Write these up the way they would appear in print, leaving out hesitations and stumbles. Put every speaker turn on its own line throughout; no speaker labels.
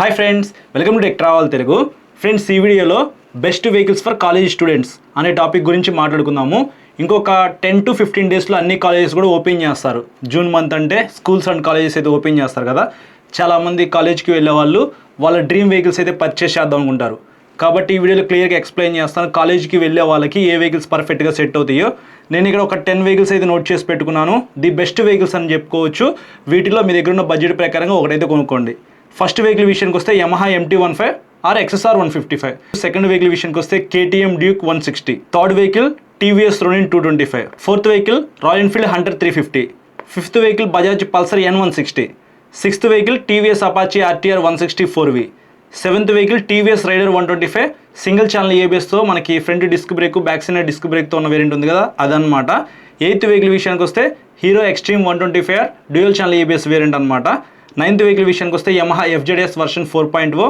Hi friends, welcome to tech travel Telugu. Friends, ఈ వీడియోలో best vehicles for college students అనే topic గురించి మాట్లాడుకుందాము. ఇంకొక 10 to 15 డేస్లో అన్ని కాలేజెస్ కూడా ఓపెన్ చేస్తారు. జూన్ మంత్ అంటే స్కూల్స్ అండ్ కాలేజెస్ అయితే ఓపెన్ చేస్తారు కదా. చాలామంది కాలేజ్కి వెళ్ళే వాళ్ళు వాళ్ళ డ్రీమ్ వెహికల్స్ అయితే పర్చేస్ చేద్దాం అనుకుంటారు. కాబట్టి ఈ వీడియోలో క్లియర్గా ఎక్స్ప్లెయిన్ చేస్తాను. కాలేజ్కి వెళ్ళే వాళ్ళకి ఏ వెహికల్స్ పర్ఫెక్ట్గా సెట్ అవుతాయో. నేను ఇక్కడ ఒక 10 వెహికల్స్ అయితే నోట్ చేసి పెట్టుకున్నాను. ది బెస్ట్ వెహికల్స్ అని చెప్పుకోవచ్చు. వీటిలో మీ దగ్గర ఉన్న బడ్జెట్ ప్రకారంగా ఒకటైతే కొనుక్కోండి. ఫస్ట్ వెహికల్ విషయానికి వస్తే Yamaha MT-15 or XSR 155. Second vehicle విషయానికి వస్తే KTM Duke 160. Third vehicle TVS Ronin 225. Fourth vehicle Royal Enfield Hunter 350. Fifth vehicle Bajaj Pulsar N160. Sixth vehicle TVS Apache RTR 160 4V. Seventh vehicle TVS Raider 125 single channel ABSతో మనకి front disc brake back side disc బ్రేక్తో ఉన్న variant ఉంది కదా, అదనమాట. Eighth vehicle విషయానికి వస్తే Hero Xtreme 125 dual channel ABS variant అనమాట. నైన్త్ వెహికల్ విషయానికి వస్తే యమహా FZS వర్షన్ 4.0.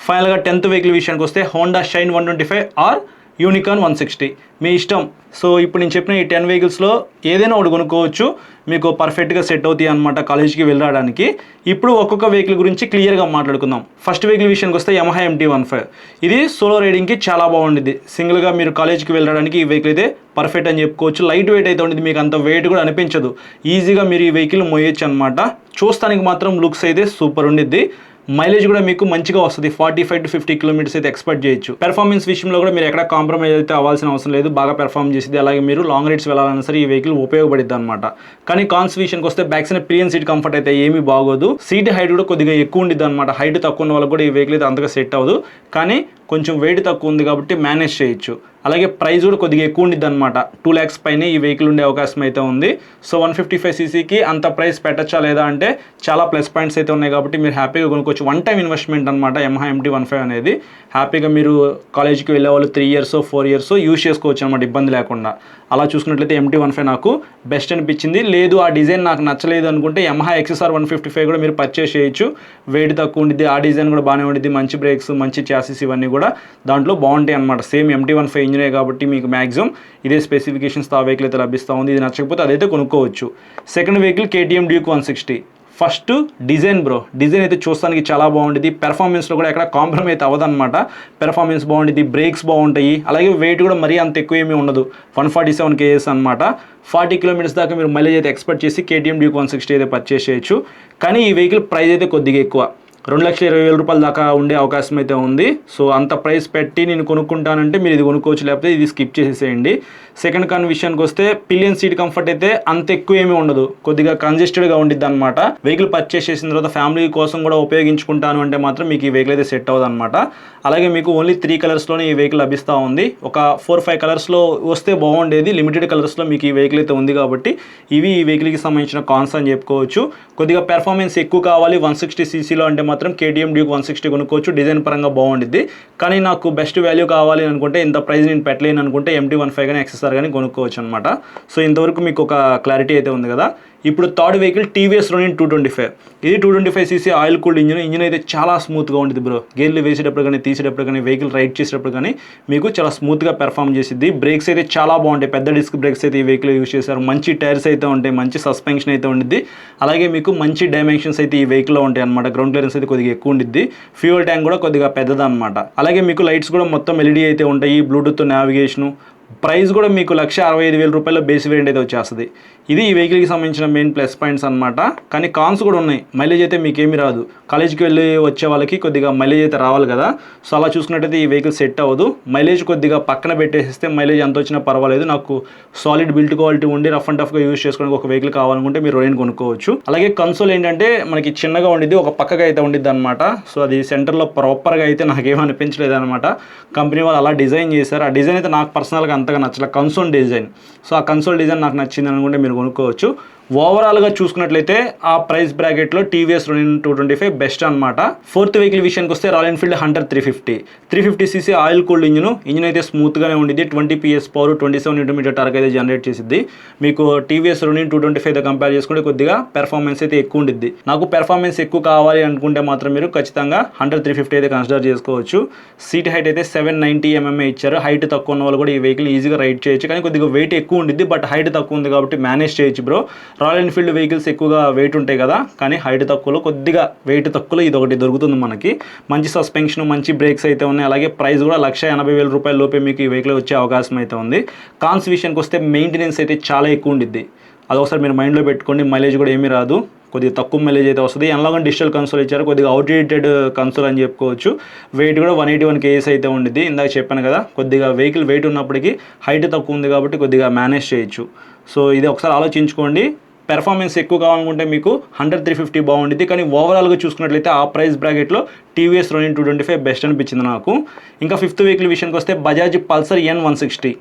ఫైనల్గా 10th వెహికల్ విషయానికి వస్తే హోండా షైన్ 125 ఆర్ యూనికార్న్ 160. మీ ఇష్టం. సో ఇప్పుడు నేను చెప్పిన ఈ 10 వెహికల్స్లో ఏదైనా ఒకటి కొనుక్కోవచ్చు, మీకు పర్ఫెక్ట్గా సెట్ అవుతాయి అనమాట కాలేజ్కి వెళ్ళడానికి. ఇప్పుడు ఒక్కొక్క వెహికల్ గురించి క్లియర్గా మాట్లాడుకుందాం. ఫస్ట్ వెహికల్ విషయానికి వస్తే యమహా MT-15. ఇది సోలో రైడింగ్కి చాలా బాగుంటుంది. సింగిల్గా మీరు కాలేజ్కి వెళ్ళడానికి ఈ వెహికల్ అయితే పర్ఫెక్ట్ అని చెప్పుకోవచ్చు. లైట్ వెయిట్ అయితే ఉంటుంది, మీకు అంత వెయిట్ కూడా అనిపించదు. ఈజీగా మీరు ఈ వెహికల్ మోయొచ్చు అనమాట. చూస్తానికి మాత్రం లుక్స్ అయితే సూపర్ ఉండిద్ది. మైలేజ్ కూడా మీకు మంచిగా వస్తుంది. 45 to 50 కిలోమీటర్స్ అయితే ఎక్స్పెక్ట్ చేయొచ్చు. పెర్ఫార్మెన్స్ విషయంలో కూడా మీరు ఎక్కడ కాంప్రమైజ్ అయితే అవ్వాల్సిన అవసరం లేదు, బాగా పెర్ఫార్మ్ చేసింది. అలాగే మీరు లాంగ్ రైడ్స్ వెళ్ళాలన్నా సరే ఈ వెహికల్ ఉపయోగపడుద్ది అనమాట. కానీ కాన్స్ విషయానికి వస్తే back side Priyan seat comfort అయితే ఏమీ బాగోదు. సీట్ హైట్ కూడా కొద్దిగా ఎక్కువ ఉండిద్ది అనమాట. హైట్ తక్కువ ఉన్న వాళ్ళకి కూడా ఈ వెహికల్ అయితే అంతగా సెట్ అవ్వదు. కానీ కొంచెం వెయిట్ తక్కువ ఉంది కాబట్టి మేనేజ్ చేయొచ్చు. అలాగే ప్రైస్ కూడా కొద్దిగా ఎక్కువ ఉండిద్ది అనమాట. 2 lakhs పైనే ఈ వెహికల్ ఉండే అవకాశం అయితే ఉంది. సో 155cc అంత ప్రైస్ పెట్టచ్చా లేదా అంటే చాలా ప్లస్ పాయింట్స్ అయితే ఉన్నాయి కాబట్టి మీరు హ్యాపీగా కొనుక్కోవచ్చు. వన్ టైం ఇన్వెస్ట్మెంట్ అనమాట యమహా MT-15 అనేది. హ్యాపీగా మీరు కాలేజ్కి వెళ్ళే వాళ్ళు 3 years 4 years యూజ్ చేసుకోవచ్చు అనమాట, ఇబ్బంది లేకుండా. అలా చూసుకున్నట్లయితే MT-15 నాకు బెస్ట్ అనిపించింది. లేదు ఆ డిజైన్ నాకు నచ్చలేదు అనుకుంటే యమహా XSR 155 కూడా మీరు పర్చేస్ చేయొచ్చు. వెయిట్ తక్కువ ఉండిద్ది, ఆ డిజైన్ కూడా బాగానే ఉండిద్ది. మంచి బ్రేక్స్, మంచి చాసిస్ ఇవన్నీ కూడా దాంట్లో బాగుంటాయి అనమాట. సేమ్ MT-15 ఇంజినే కాబట్టి మీకు మ్యాక్సిమం ఇదే స్పెసిఫికేషన్స్తో ఆ వెహికల్ అయితే లభిస్తూ ఉంది. ఇది నచ్చకపోతే అదైతే కొనుక్కోవచ్చు. Second vehicle KTM Duke 160. First design bro, design అయితే చూస్తానికి చాలా బాగుంటుంది. పెర్ఫార్మెన్స్లో కూడా ఎక్కడ కాంప్రమైజ్ అయితే అవ్వదన్నమాట. పెర్ఫార్మెన్స్ బాగుంటుంది, బ్రేక్స్ బాగుంటాయి. అలాగే వెయిట్ కూడా మరీ అంత ఎక్కువ ఏమీ ఉండదు. 147 kgs అనమాట. 40 kilometers దాకా మీరు మైలేజ్ అయితే ఎక్స్పెక్ట్ చేసి KTM Duke 160 అయితే పర్చేస్ చేయొచ్చు. కానీ ఈ వెహికల్ ప్రైస్ అయితే కొద్దిగా ఎక్కువ, 2,20,000 రూపాయల దాకా ఉండే అవకాశం అయితే ఉంది. సో అంత ప్రైస్ పెట్టి నేను కొనుక్కుంటానంటే మీరు ఇది కొనుక్కోవచ్చు, లేకపోతే ఇది స్కిప్ చేసేసేయండి. సెకండ్ కాన్ విషయానికి వస్తే పిలియన్ సీట్ కంఫర్ట్ అయితే అంత ఎక్కువ ఏమీ ఉండదు, కొద్దిగా కంజెస్టెడ్గా ఉండిద్ది అనమాట. వెహికల్ పర్చేస్ చేసిన తర్వాత ఫ్యామిలీ కోసం కూడా ఉపయోగించుకుంటాను అంటే మాత్రం మీకు ఈ వెహికల్ అయితే సెట్ అవ్వదు అనమాట. అలాగే మీకు ఓన్లీ 3 కలర్స్లోనే ఈ వెహికల్ లభిస్తూ ఉంది. ఒక 4-5 కలర్స్లో వస్తే బాగుండేది. లిమిటెడ్ కలర్స్లో మీకు ఈ వెహికల్ అయితే ఉంది కాబట్టి ఇవి ఈ వెహికల్కి సంబంధించిన కాన్స్ అని చెప్పుకోవచ్చు. కొద్దిగా పెర్ఫార్మెన్స్ ఎక్కువ కావాలి 160cc అంటే మాత్రం KTM Duke 160 కొనుక్కోవచ్చు. డిజైన్ పరంగా బాగుండిద్ది. కానీ నాకు బెస్ట్ వాల్యూ కావాలి అనుకుంటే, ఇంత ప్రైస్ నేను పెట్టలేను అనుకుంటే MT-15 కానీ XSR కానీ కొనుక్కోవచ్చు అనమాట. సో ఇంతవరకు మీకు ఒక క్లారిటీ అయితే ఉంది కదా. ఇప్పుడు థర్డ్ వెహికల్ TVS Ronin 225. ఇది 225cc ఆయిల్ కూల్డ్ ఇంజిన్ అయితే చాలా స్మూత్గా ఉంటుంది బ్రో. గేర్లు వేసేటప్పుడు కానీ తీసేటప్పుడు కానీ వెహికల్ రైడ్ చేసేటప్పుడు కానీ మీకు చాలా స్మూత్గా పెర్ఫామ్ చేసిద్ది. బ్రేక్స్ అయితే చాలా బాగుంటాయి, పెద్ద డిస్క్ బ్రేక్స్ అయితే ఈ వెహికల్ యూజ్ చేశారు. మంచి టైర్స్ అయితే ఉంటాయి, మంచి సస్పెన్షన్ అయితే ఉండిద్ది. అలాగే మీకు మంచి డైమెన్షన్స్ అయితే ఈ వెహికల్లో ఉంటాయి అనమాట. గ్రౌండ్ క్లియరెన్స్ అయితే కొద్దిగా ఎక్కువ ఉండిద్ది. ఫ్యూయల్ ట్యాంక్ కూడా కొద్దిగా పెద్దదన్నమాట. అలాగే మీకు లైట్స్ కూడా మొత్తం LED అయితే ఉంటాయి. Bluetooth navigation. ప్రైస్ కూడా మీకు 1,65,000 రూపాయల బేస్ వేరియంట్ అయితే వచ్చేస్తుంది. ఇది ఈ వెహికల్కి సంబంధించిన మెయిన్ ప్లస్ పాయింట్స్ అనమాట. కానీ కాన్స్ కూడా ఉన్నాయి. మైలేజ్ అయితే మీకేమీ రాదు. కాలేజ్కి వెళ్ళి వచ్చే వాళ్ళకి కొద్దిగా మైలేజ్ అయితే రావాలి కదా. సో అలా చూసుకున్నట్టయితే ఈ వెహికల్ సెట్ అవ్వదు. మైలేజ్ కొద్దిగా పక్కన పెట్టేస్తే మైలేజ్ ఎంత వచ్చినా పర్వాలేదు. నాకు సాలిడ్ బిల్డ్ క్వాలిటీ ఉండి రఫ్ అండ్ టఫ్గా యూజ్ చేసుకోవడానికి ఒక వెహికల్ కావాలనుకుంటే మీరు Ronin కొనుక్కోవచ్చు. అలాగే కన్సోల్ ఏంటంటే మనకి చిన్నగా ఉండిద్ది, ఒక పక్కగా అయితే ఉండిద్ది అనమాట. సో అది సెంటర్లో ప్రాపర్గా అయితే నాకేమనిపించలేదు అనమాట. కంపెనీ వాళ్ళు అలా డిజైన్ చేశారు. ఆ డిజైన్ అయితే నాకు పర్సనల్గా అంతగా నచ్చలేదు, కన్సోల్ డిజైన్. సో ఆ కన్సోల్ డిజైన్ నాకు నచ్చింది అనుకుంటే మీరు కొనుక్కోవచ్చు. ఓవరాల్గా చూసుకున్నట్లయితే ఆ ప్రైస్ బ్రాకెట్లో TVS Ronin 225 బెస్ట్ అనమాట. ఫోర్త్ వెహికల్ విషయానికి వస్తే royal Enfield Hunter 350cc oil cooled engine అయితే స్మూత్గానే ఉండిద్ది. 20 PS పవర్, 27 Nm టార్క్ అయితే జనరేట్ చేసిద్ది. మీకు TVS Ronin 225తో కంపేర్ చేసుకుంటే కొద్దిగా పెర్ఫార్మెన్స్ అయితే ఎక్కువ ఉండిద్ది. నాకు పెర్ఫార్మెన్స్ ఎక్కువ కావాలి అనుకుంటే మాత్రం మీరు ఖచ్చితంగా హంటర్ 350 అయితే కన్సిడర్ చేసుకోవచ్చు. సీట్ హైట్ అయితే 790 mm ఇచ్చారు. హైట్ తక్కువ ఉన్న వాళ్ళు కూడా ఈ వెహికల్ ఈజీగా రైడ్ చేయొచ్చు. కానీ కొద్దిగా వెయిట్ ఎక్కువ ఉండిద్ది, బట్ హైట్ తక్కువ ఉంది కాబట్టి మేనేజ్ చేయొచ్చు బ్రో. రాయల్ ఎన్ఫీల్డ్ వెహికల్స్ ఎక్కువగా వెయిట్ ఉంటాయి కదా, కానీ హైట్ తక్కువలో కొద్దిగా వెయిట్ తక్కువలో ఇది ఒకటి దొరుకుతుంది మనకి. మంచి సస్పెన్షన్, మంచి బ్రేక్స్ అయితే ఉన్నాయి. అలాగే ప్రైస్ కూడా 1,80,000 రూపాయల లోపే మీకు ఈ వెహికల్ వచ్చే అవకాశం అయితే ఉంది. కాన్స్ విషయానికి వస్తే మెయింటెనెన్స్ అయితే చాలా ఎక్కువ ఉండిద్ది, అదొకసారి మీరు మైండ్లో పెట్టుకోండి. మైలేజ్ కూడా ఏమీ రాదు, కొద్దిగా తక్కువ మైలేజ్ అయితే వస్తుంది. ఎనలాగా డిజిటల్ కన్సోల్ ఇచ్చారు, కొద్దిగా అవుట్డేటెడ్ కన్సోల్ అని చెప్పుకోవచ్చు. వెయిట్ కూడా 181 kgs అయితే ఉండిద్ది. ఇందాక చెప్పాను కదా, కొద్దిగా వెహికల్ వెయిట్ ఉన్నప్పటికీ హైట్ తక్కువ ఉంది కాబట్టి కొద్దిగా మేనేజ్ చేయొచ్చు. సో ఇది ఒకసారి ఆలోచించుకోండి. పెర్ఫార్మెన్స్ ఎక్కువ కావాలనుకుంటే మీకు 100-350 బాగుండిద్ది, కానీ ఓవరాల్గా చూసుకున్నట్లయితే ఆ ప్రైస్ బ్రాకెట్లో టీవీఎస్ రోనిన్ 225 బెస్ట్ అనిపించింది నాకు. ఇంకా ఫిఫ్త్ వెహికల్ విషయానికి వస్తే బజాజ్ పల్సర్ N160.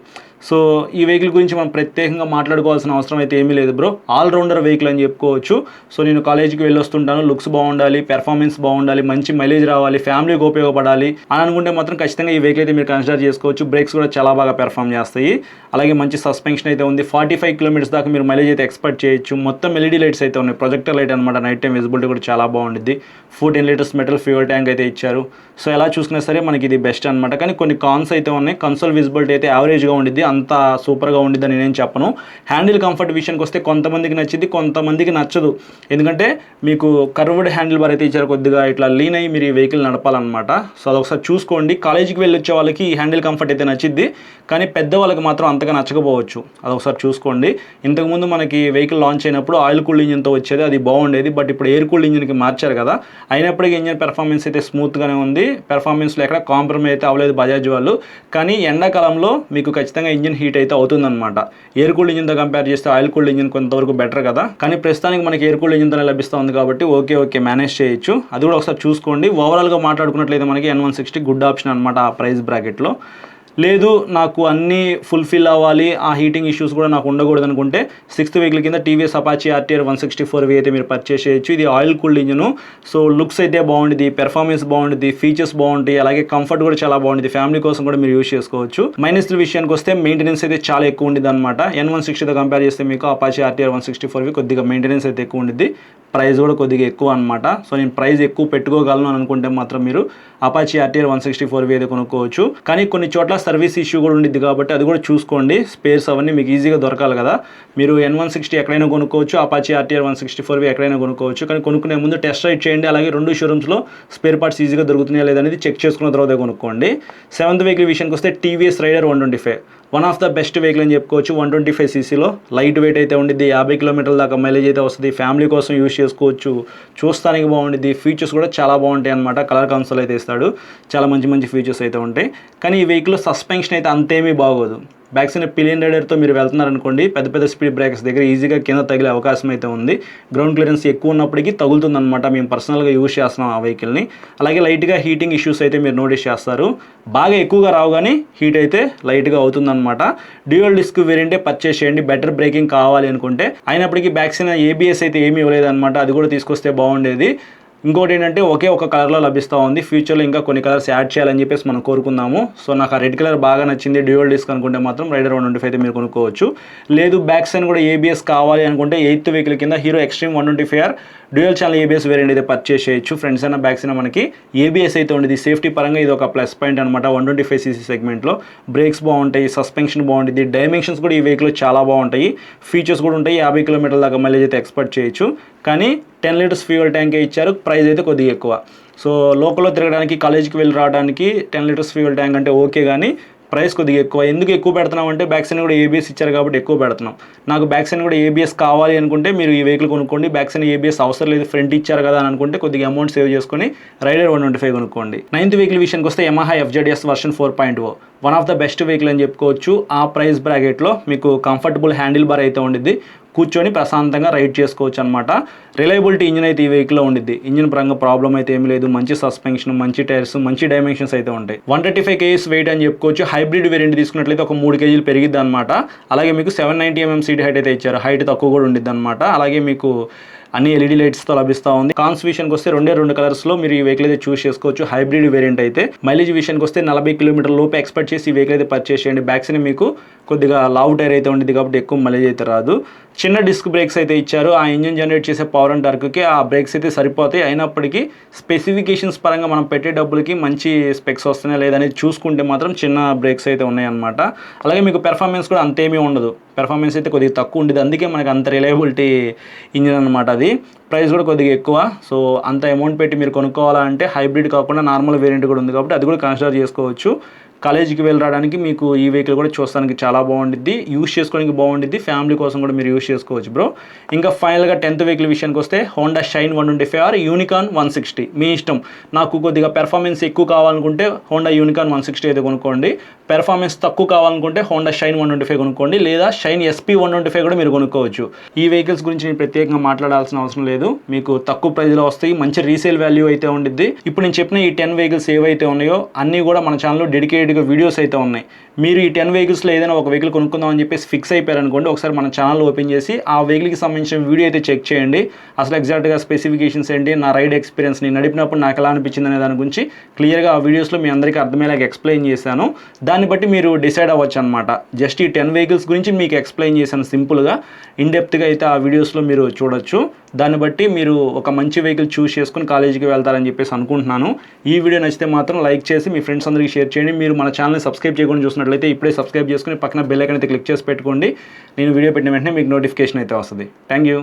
సో ఈ వెహికల్ గురించి మనం ప్రత్యేకంగా మాట్లాడుకోవాల్సిన అవసరం అయితే ఏమీ లేదు బ్రో, ఆల్రౌండర్ వెహికల్ అని చెప్పుకోవచ్చు. సో నేను కాలేజీకి వెళ్ళి వస్తుంటాను, లుక్స్ బాగుండాలి, పెర్ఫార్మెన్స్ బాగుండాలి, మంచి మైలేజ్ రావాలి, ఫ్యామిలీకి ఉపయోగపడాలి అని అనుకుంటే మాత్రం ఖచ్చితంగా ఈ వెహికల్ అయితే మీరు కన్సిడర్ చేసుకోవచ్చు. బ్రేక్స్ కూడా చాలా బాగా పెర్ఫామ్ చేస్తాయి, అలాగే మంచి సస్పెన్షన్ అయితే ఉంది. 45 కిలోమీటర్స్ దాకా మీరు మైలేజ్ అయితే ఎక్స్పెక్ట్ చేయొచ్చు. మొత్తం ఎల్ఈడి లైట్స్ అయితే ఉన్నాయి, ప్రొజెక్టర్ లైట్ అనమాట. నైట్ టైం విజిబిలిటీ కూడా చాలా బాగుంటుంది. 14 లీటర్స్ మెటల్ ఫ్యూయల్ ట్యాంక్ అయితే ఇచ్చారు. సో ఎలా చూసుకున్నా సరే మనకి ఇది బెస్ట్ అనమాట. కానీ కొన్ని కాన్స్ అయితే ఉన్నాయి. కన్సోల్ విజిబిలిటీ అయితే యావరేజ్గా ఉండిద్ది, అంత సూపర్గా ఉండిద్దని నేను చెప్పను. హ్యాండిల్ కంఫర్ట్ విషయానికి వస్తే కొంతమందికి నచ్చింది, కొంతమందికి నచ్చదు. ఎందుకంటే మీకు కర్వ్డ్ హ్యాండిల్ బార్ అయితే ఇచ్చారు, కొద్దిగా ఇట్లా లీన్ అయ్యి మీరు ఈ వెహికల్ నడపాలన్నమాట. సో అదొకసారి చూసుకోండి. కాలేజీకి వెళ్ళి వచ్చే వాళ్ళకి ఈ హ్యాండిల్ కంఫర్ట్ అయితే నచ్చిద్ది, కానీ పెద్ద వాళ్ళకి మాత్రం అంతగా నచ్చకపోవచ్చు. అదొకసారి చూసుకోండి. ఇంతకుముందు మనకి వెహికల్ లాంచ్ అయినప్పుడు ఆయిల్ కూల్డ్ ఇంజిన్తో వచ్చేది, అది బాగుండేది. బట్ ఇప్పుడు ఎయిర్ కూల్డ్ ఇంజిన్కి మార్చారు కదా, అయినప్పటికీ ఇంజిన్ పెర్ఫార్మెన్స్ అయితే స్మూత్గానే ఉంది. పెర్ఫార్మెన్స్లో ఎక్కడ కాంప్రమైజ్ అయితే అవ్వలేదు బజాజ్ వాళ్ళు. కానీ ఎండాకాలంలో మీకు ఖచ్చితంగా ఇంజిన్ హీట్ అయితే అవుతుందన్నమాట. ఎయిర్ కూల్డ్ ఇంజిన్తో కంపేర్ చేస్తే ఆయిల్ కూల్డ్ ఇంజిన్ కొంతవరకు బెటర్ కదా, కానీ ప్రస్తుతానికి మనకి ఎయిర్ కూల్డ్ ఇంజిన్తోనే లభిస్తుంది కాబట్టి ఓకే మేనేజ్ చేయొచ్చు. అది కూడా ఒకసారి చూసుకోండి. ఓవరాల్గా మాట్లాడుకున్నట్లయితే మనకి N160 గుడ్ ఆప్షన్ అనమాట ఆ ప్రైస్ బ్రాకెట్లో. లేదు నాకు అన్నీ ఫుల్ఫిల్ అవ్వాలి, ఆ హీటింగ్ ఇష్యూస్ కూడా నాకు ఉండకూడదు అనుకుంటే సిక్స్త్ వెహికల్ కింద టీవీఎస్ అపాచీ RTR 164V అయితే మీరు పర్చేస్ చేయొచ్చు. ఇది oil cooled engine. So looks అయితే బాగుంటుంది, పెర్ఫార్మెన్స్ బాగుంటుంది, ఫీచర్స్ బాగుంటాయి, అలాగే కంఫర్ట్ కూడా చాలా బాగుంటుంది. ఫ్యామిలీ కోసం కూడా మీరు యూజ్ చేసుకోవచ్చు. మైనస్ల విషయానికి వస్తే మెయింటెనెన్స్ అయితే చాలా ఎక్కువ ఉంటుంది అనమాట. N160తో కంపేర్ చేస్తే మీకు అపాచీ RTR 164V కొద్దిగా మెయింటెనెన్స్ అయితే ఎక్కువ ఉంటుంది, ప్రైస్ కూడా కొద్దిగా ఎక్కువ అనమాట. సో నేను ప్రైస్ ఎక్కువ పెట్టుకోగలను అని అనుకుంటే మాత్రం మీరు అపాచీ RTR 164V అయితే కొనుక్కోవచ్చు. కానీ కొన్ని చోట్ల సర్వీస్ ఇష్యూ కూడా ఉండిద్ది కాబట్టి అది కూడా చూసుకోండి. స్పేర్స్ అవన్నీ మీకు ఈజీగా దొరకాలి కదా. మీరు N160 ఎక్కడైనా కొనుక్కోవచ్చు, అపాచీ RTR 164V ఎక్కడైనా కొనుక్కోవచ్చు. కానీ కొనుక్కునే ముందు టెస్ట్ రైడ్ చేయండి, అలాగే రెండు షోరూమ్స్లో స్పేర్ పార్ట్స్ ఈజీగా దొరుకుతున్నాయా లేదనేది చెక్ చేసుకున్న తర్వాత కొనుక్కోండి. సెవెంత్ వెహికల్ విషయానికి వస్తే TVS Raider 125, one of the best vehicle అని చెప్పుకోవచ్చు. 125cc లైట్ వెయిట్ అయితే ఉండిద్ది, 50 కిలోమీటర్ల దాకా మైలేజ్ అయితే వస్తుంది. ఫ్యామిలీ కోసం యూజ్ చేసుకోవచ్చు, చూస్తానికి బాగుంటుంది, ఫీచర్స్ కూడా చాలా బాగుంటాయి అనమాట. కలర్ కన్సోల్ అయితే ఇస్తాడు, చాలా మంచి ఫీచర్స్ అయితే ఉంటాయి. కానీ ఈ వెహికల్లో సస్పెన్షన్ అయితే అంతేమీ బాగోదు. బ్యాక్ సైడ్ పిలియన్ రైడర్తో మీరు వెళ్తున్నారనుకోండి, పెద్ద స్పీడ్ బ్రేకర్స్ దగ్గర ఈజీగా కింద తగిలే అవకాశం అయితే ఉంది. గ్రౌండ్ క్లియరెన్స్ ఎక్కువ ఉన్నప్పటికీ తగులుతుందన్నమాట. మేము పర్సనల్గా యూజ్ చేస్తున్నాం ఆ వెహికల్ని. అలాగే లైట్గా హీటింగ్ ఇష్యూస్ అయితే మీరు నోటీస్ చేస్తారు, బాగా ఎక్కువగా రావు కానీ హీట్ అయితే లైట్గా అవుతుందన్నమాట. డ్యూయల్ డిస్క్ వేరియంటే పర్చేస్ చేయండి, బెటర్ బ్రేకింగ్ కావాలి అనుకుంటే. అయినప్పటికీ బ్యాక్ సైడ్ ABS అయితే ఏమీ ఇవ్వలేదన్నమాట, అది కూడా తీసుకొస్తే బాగుండేది. ఇంకోటి ఏంటంటే ఒకే ఒక కలర్లో లభిస్తూ ఉంది, ఫ్యూచర్లో ఇంకా కొన్ని కలర్స్ యాడ్ చేయాలని చెప్పేసి మనం కోరుకుందాము. సో నాకు ఆ రెడ్ కలర్ బాగా నచ్చింది, డ్యూయల్ డిస్క్ అనుకుంటే మాత్రం రైడర్ 125 అయితే మీరు కొనుక్కోవచ్చు. లేదు బ్యాక్ సైడ్ కూడా ABS కావాలి అనుకుంటే ఎయిత్ వెహికల్ కింద hero extreme 125R dual channel ABS variant అయితే పర్చేస్ చేయొచ్చు. ఫ్రంట్స్ అయినా బ్యాక్స్ అయినా మనకి ABS అయితే ఉండేది. సేఫ్టీ పరంగా ఇది ఒక ప్లస్ పాయింట్ అనమాట. 125cc సెగ్మెంట్లో బ్రేక్స్ బాగుంటాయి, సస్పెన్షన్ బాగుంటుంది, డైమెన్షన్స్ కూడా ఈ వెహికల్ చాలా బాగుంటాయి, ఫీచర్స్ కూడా ఉంటాయి. 50 కిలోమీటర్ల దాకా మైలేజ్ అయితే ఎక్స్పెక్ట్ చేయొచ్చు. కానీ 10 లీటర్స్ ఫ్యూయల్ ట్యాంకే ఇచ్చారు, ప్రైస్ అయితే కొద్దిగా ఎక్కువ. సో లోకల్లో తిరగడానికి, కాలేజీకి వెళ్ళి రావడానికి 10 లీటర్స్ ఫ్యూయల్ ట్యాంక్ అంటే ఓకే, కానీ ప్రైస్ కొద్దిగా ఎక్కువ. ఎందుకు ఎక్కువ పెడుతున్నాం అంటే బ్యాక్ సైడ్ కూడా ABS ఇచ్చారు కాబట్టి ఎక్కువ పెడుతున్నాం. నాకు బ్యాక్ సైడ్ కూడా ABS కావాలి అనుకుంటే మీరు ఈ వెహికల్ కొనుక్కోండి. బ్యాక్ సైడ్ ABS అవసరం లేదు, ఫ్రంట్ ఇచ్చారు కదా అని అనుకుంటే కొద్దిగా అమౌంట్ సేవ్ చేసుకొని రైడర్ 125 కొనుక్కోండి. నైన్త్ వెహికల్ విషయానికి వస్తే Yamaha FZS version 4.0 one of the best vehicle అని చెప్పుకోవచ్చు. ఆ ప్రైస్ బ్రాకెట్లో మీకు కంఫర్టబుల్ హ్యాండిల్ బార్ అయితే ఉండిద్ది, కూర్చొని ప్రశాంతంగా రైడ్ చేసుకోవచ్చు అనమాట. రిలయబిలిటీ ఇంజిన్ అయితే ఈ వెహికల్లో ఉండిద్ది, ఇంజిన్ పరంగా ప్రాబ్లం అయితే ఏమి లేదు, మంచి సస్పెన్షన్, మంచి టైర్స్, మంచి డైమెన్షన్స్ అయితే ఉంటాయి. 135 kgs వెయిట్ అని చెప్పుకోవచ్చు. హైబ్రిడ్ వేరియంట్ తీసుకున్నట్లయితే ఒక 3 kg పెరిగిద్ది అనమాట. అలాగే మీకు 790 mm సీట్ హైట్ అయితే ఇచ్చారు, హైట్ తక్కువ కూడా ఉండిద్ది అనమాట. అలాగే మీకు అన్ని LED లైట్స్తో లభిస్తూ ఉంది. కాన్స్ విషయానికి వస్తే రెండు కలర్స్లో మీరు ఈ వెహికల్ అయితే చూస్ చేసుకోవచ్చు. హైబ్రిడ్ వేరియంట్ అయితే మైలేజ్ విషయానికి వస్తే 40 కిలోమీటర్ల లోపు ఎక్స్పెక్ట్ చేసి ఈ వెహికల్ అయితే పర్చేస్ చేయండి. బ్యాక్ సైడ్ మీకు కొద్దిగా లావు టైర్ అయితే ఉంటుంది కాబట్టి ఎక్కువ మైలేజ్ అయితే రాదు. చిన్న డిస్క్ బ్రేక్స్ అయితే ఇచ్చారు, ఆ ఇంజిన్ జనరేట్ చేసే పవర్ అండ్ టార్క్కి ఆ బ్రేక్స్ అయితే సరిపోతాయి. అయినప్పటికీ స్పెసిఫికేషన్స్ పరంగా మనం పెట్టే డబ్బులకి మంచి స్పెక్స్ వస్తున్నాయి లేదనేది చూసుకుంటే మాత్రం చిన్న బ్రేక్స్ అయితే ఉన్నాయన్నమాట. అలాగే మీకు పెర్ఫార్మెన్స్ కూడా అంతేమీ ఉండదు, పెర్ఫార్మెన్స్ అయితే కొద్దిగా తక్కువ ఉండేది, అందుకే మనకు అంత రిలయబిలిటీ ఇంజిన్ అనమాట. అది ప్రైస్ కూడా కొద్దిగా ఎక్కువ. సో అంత అమౌంట్ పెట్టి మీరు కొనుక్కోవాలంటే హైబ్రిడ్ కాకుండా నార్మల్ వేరియంట్ కూడా ఉంది కాబట్టి అది కూడా కన్సిడర్ చేసుకోవచ్చు. కాలేజీకి వెళ్ళి రావడానికి మీకు ఈ వెహికల్ కూడా చూస్తానికి చాలా బాగుండిద్ది, యూస్ చేసుకోవడానికి బాగుండిద్ది, ఫ్యామిలీ కోసం కూడా మీరు యూస్ చేసుకోవచ్చు బ్రో. ఇంకా ఫైనల్గా 10th వెహికల్ విషయానికి వస్తే హోండా షైన్ 125 ఆర్ యూనికార్న్ 160 మీ ఇష్టం. నాకు కొద్దిగా పెర్ఫార్మెన్స్ ఎక్కువ కావాలనుకుంటే హోండా యూనికార్న్ 160 అయితే కొనుక్కోండి, పెర్ఫార్మెన్స్ తక్కువ కావాలనుకుంటే హోండా షైన్ 125 కొనుక్కోండి, లేదా షైన్ SP 125 కూడా మీరు కొనుక్కోవచ్చు. ఈ వెహికల్స్ గురించి నేను ప్రత్యేకంగా మాట్లాడాల్సిన అవసరం లేదు, మీకు తక్కువ ప్రైస్లో వస్తాయి, మంచి రీసేల్ వాల్యూ అయితే ఉండిద్ది. ఇప్పుడు నేను చెప్పిన ఈ 10 వెహికల్స్ ఏవైతే ఉన్నాయో అన్నీ కూడా మన ఛానల్లో డెడికేటెడ్ వీడియోస్ అయితే ఉన్నాయి. మీరు ఈ 10 వెహికల్స్లో ఏదైనా ఒక వెహికల్ కొనుక్కుందాం అని చెప్పేసి ఫిక్స్ అయిపోయారనుకోండి, ఒకసారి మన ఛానల్ ఓపెన్ చేసి ఆ వెహికల్కి సంబంధించిన వీడియో అయితే చెక్ చేయండి. అసలు ఎగ్జాక్ట్గా స్పెసిఫికేషన్స్ ఏంటి, నా రైడ్ ఎక్స్పీరియన్స్, నేను నడిపినప్పుడు నాకు ఎలా అనిపించింది అనే దాని గురించి క్లియర్గా ఆ వీడియోస్లో మీ అందరికీ అర్థమయ్యేలాగా ఎక్స్ప్లెయిన్ చేశాను. దాన్ని బట్టి మీరు డిసైడ్ అవ్వచ్చు అనమాట. జస్ట్ ఈ 10 వెహికల్స్ గురించి మీకు ఎక్స్ప్లెయిన్ చేశాను సింపుల్గా, ఇన్డెప్త్గా అయితే ఆ వీడియోస్లో మీరు చూడొచ్చు. దాన్ని బట్టి మీరు ఒక మంచి వెహికల్ చూస్ చేసుకుని కాలేజీకి వెళ్తారని చెప్పేసి అనుకుంటున్నాను. ఈ వీడియో నచ్చితే మాత్రం లైక్ చేసి మీ ఫ్రెండ్స్ అందరికీ షేర్ చేయండి. మీరు మన ఛానల్ని సబ్స్క్రైబ్ చేయకుండా చూసినట్లయితే ఇప్పుడే సబ్స్క్రైబ్ చేసుకుని పక్కన బెల్ ఐకాన్ అయితే క్లిక్ చేసి పెట్టుకోండి. నేను వీడియో పెట్టిన వెంటనే మీకు నోటిఫికేషన్ అయితే వస్తుంది. Thank you.